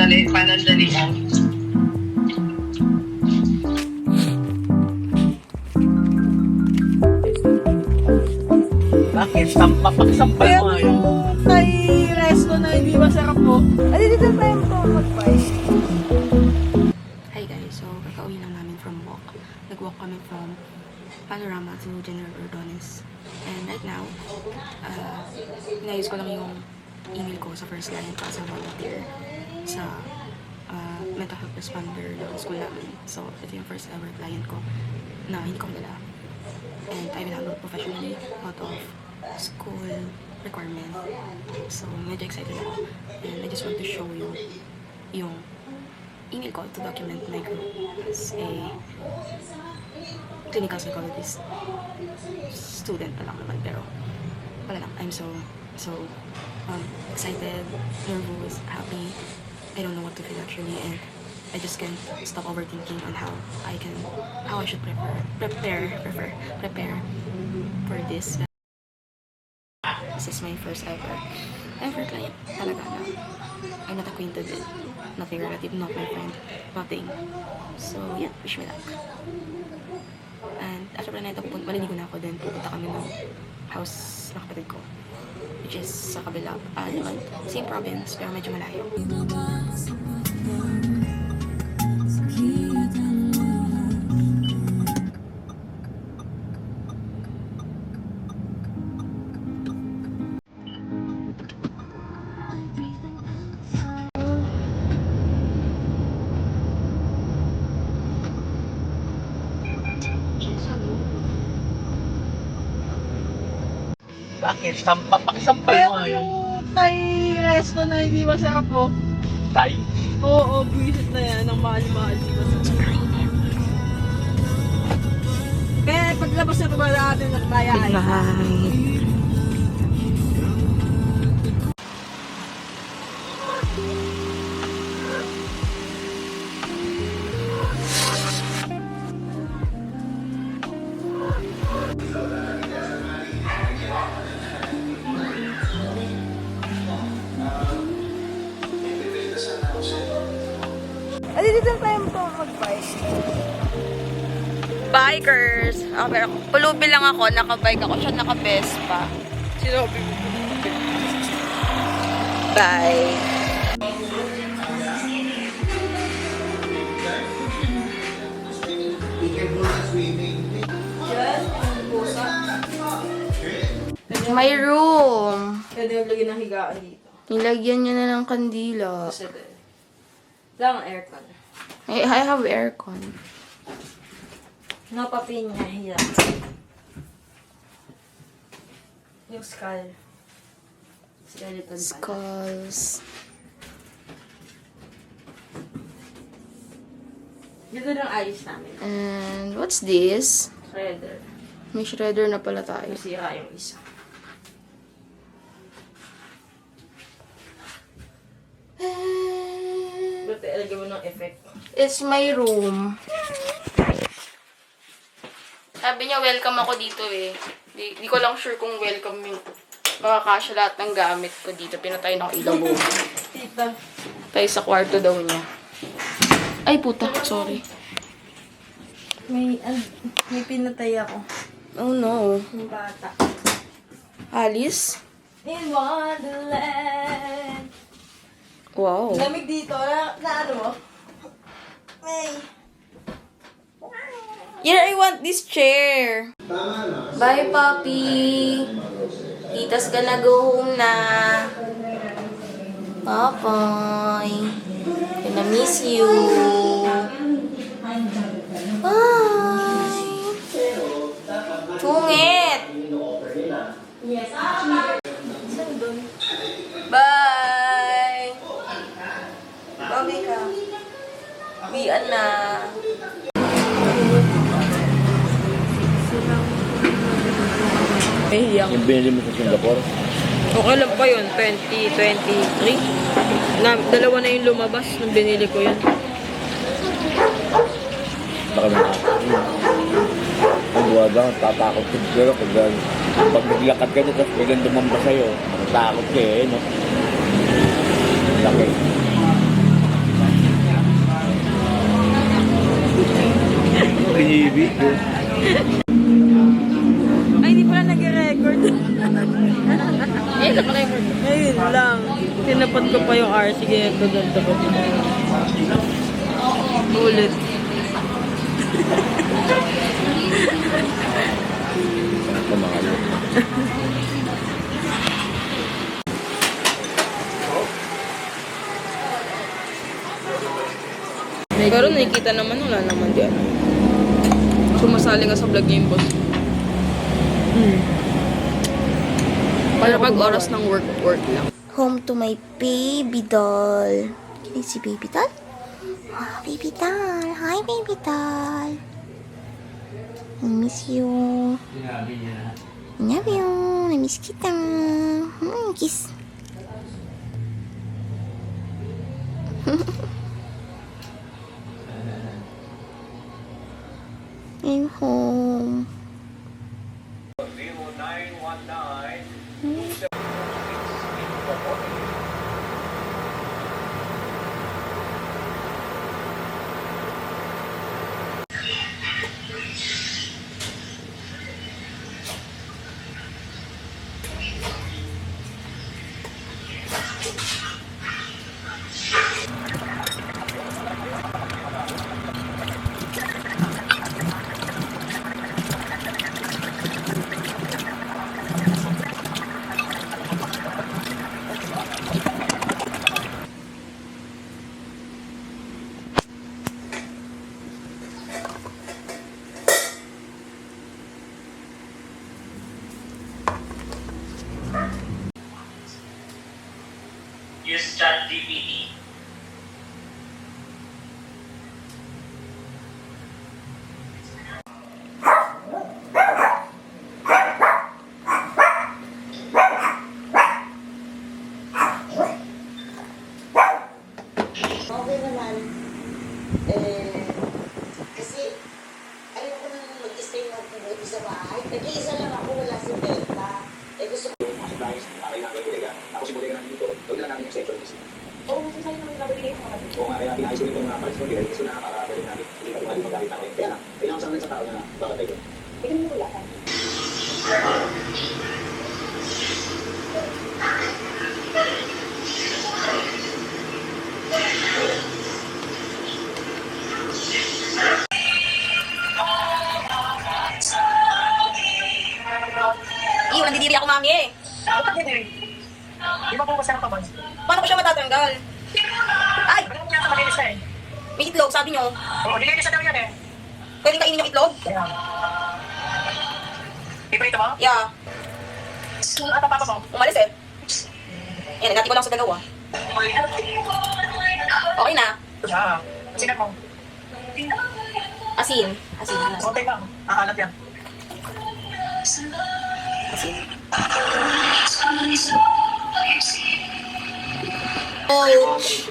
panandalian. Bakit? Papasampal mo ngayon. Kay resto na hindi masarap po. Ay, dito tayo po mag-price. Hi guys, so kakauwi lang namin from walk. Nag-walk kami from Panorama to General Ordones. And right now, inayos ko lang yung email ko sa first line pa sa volunteer sa mental health responder ng school namin. So, ito yung first ever client ko na hindi ko nila. And I will handle professionally out of school requirement. So, medyo excited ako. And I just want to show you yung email ko to document my group as a clinical psychologist student pa lang naman, pero wala lang. I'm so excited, nervous, happy. I don't know what to feel actually, and I just can't stop overthinking on how I should prepare for this. This is my first ever client talaga na I'm not acquainted with, not my relative, not my friend, nothing. So yeah, wish me luck. And after na ito, maliligo na ako, then pupunta kami ng house ng kapatid ko, which is sa kabila, naman, same province, pero medyo malayo. Bakit? Papasampal mo ngayon. Kay resto na hindi masarap po. Tay. Oo, buwisit na yan. Ang mahal-mahal. Di masarap. Kaya paglabas na ba natin ng kaya ay? Ay, dito tayo po mag-price. Bikers! Pero pulubi lang ako, nakabike ako, siya naka-Vespa. Sinobi mo. Bye! My room! Pwede yung lagyan ng higaan dito. Nilagyan niya na ng kandila. Kasi ito. Lang ang aircon. I have aircon. No papinya, hiya. Yung skull. Skeleton pala. Skulls. Dito lang ayos namin. And what's this? Shredder. May shredder na pala tayo. Masira yung isa. Ba't ilagay mo ng effect? It's my room. Sabi niya, welcome ako dito eh. Di ko lang sure kung welcome yung makakasya lahat ng gamit ko dito. Pinatay na ako ilaw buo. Tita. Tayo sa kwarto daw niya. Ay, puta. Sorry. May pinatay ako. Oh no. Yung bata. Alice? In Wonderland. Wow. Lamig dito. Na ano mo? May. Yeah, I want this chair. Bye, Papi. Tita's gonna go home na. Bye-bye. Gonna miss you. Bye. Tungit. Bye. Bye ka. Uwian na. Mahiyang. Yung binili mo sa Singapore? Okay lang pa yun. 2023. Dalawa na yung lumabas nung binili ko yun. Baka naman. Pag-uwa ba, tatakot ka pero pag naglakad ka tapos biglang dumamba sa'yo, takot ka eh, no? Laki. binibidyo. Ay, hindi pala nag-record. Eh, naka-record. Ayun lang. Tinapat ko pa yung R. Sige, gaganda ko. Ulit. Pamalo. Pero nakikita naman, wala naman diyan. Sumasali nga sa vlog niya yung boss. Para pag oras ng work lang. Home to my baby doll. Can you see baby doll? Ah, baby doll. Hi, baby doll. I miss you. Love you. I miss kita. Kiss. I'm home. Use ChatGPT. Okay naman. Kasi ayoko nang mag-stay mag-buti sa bahay. Nag-iisa lang ako, wala si Bella. Gusto ko. Oo, kasi sa'yo naman nabibigay ko mga dito. Oo nga, kaya pinayos ko ito mga palis ko. Pinayos ko na para pwede namin. Hindi ka tumalit magkakita ko. Kaya lang, kailangan sa sa tao na bakit tayo. Tingnan mo wala ka. Iyo, nandidiri ako, mami eh. Bakit hindi? Di ba po kasi ang kabans? Paano ko siya matatanggal? Ay! Ano mo yata malinis na eh? May itlog, sabi nyo. Oo, nilinis na daw yan eh. Pwedeng kainin yung itlog? Ayan. Iprito mo? Yeah. At ang papa mo? Umalis eh. Yan, nagati ko lang sa dalawa. Okay na. Ah, sinan mo. Asin. Asin. Konti lang. Akalat yan. Asin. Ouch!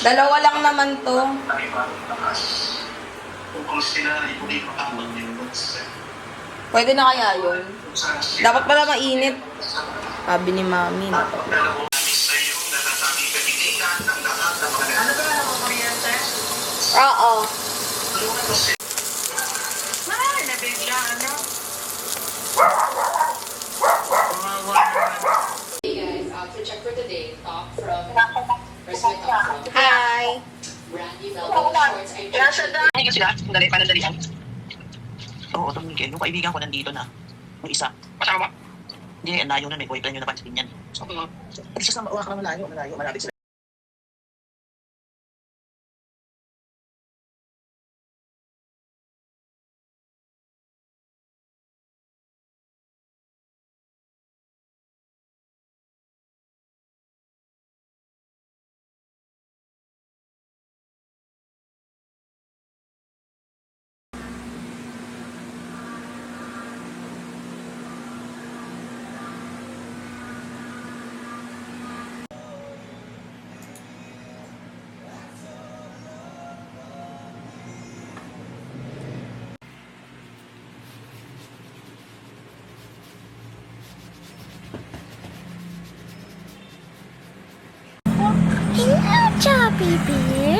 Dalawa lang naman to. Pwede na kaya yun? Dapat pala mainit. Sabi ni mami. Oo. Hey guys, outfit check for today. Top from, where's my top from? Hi! Brandy velvet shorts. I Ay, sila. Dali, panandalian. Oo, tumigil. Yung kaibigan ko nandito na. Yung isa. Kasama ba? Hindi, ang layo na. May boyfriend yun na pansin yan. So, at isa sa mauwa ka na malayo. Malapit sila.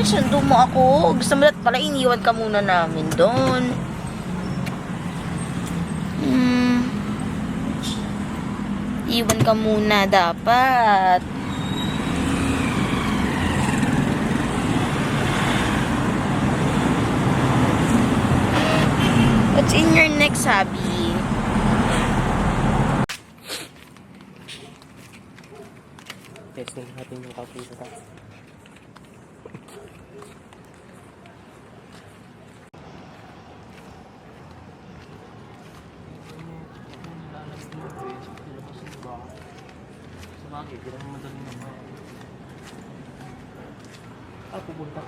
sundo mo ako. Gusto mo lahat pala, iniwan ka muna namin doon. Iwan ka muna dapat. What's in your neck, sabi? Testing natin yung coffee sa taas. Sabagay, hindi naman madali naman. Pupunta.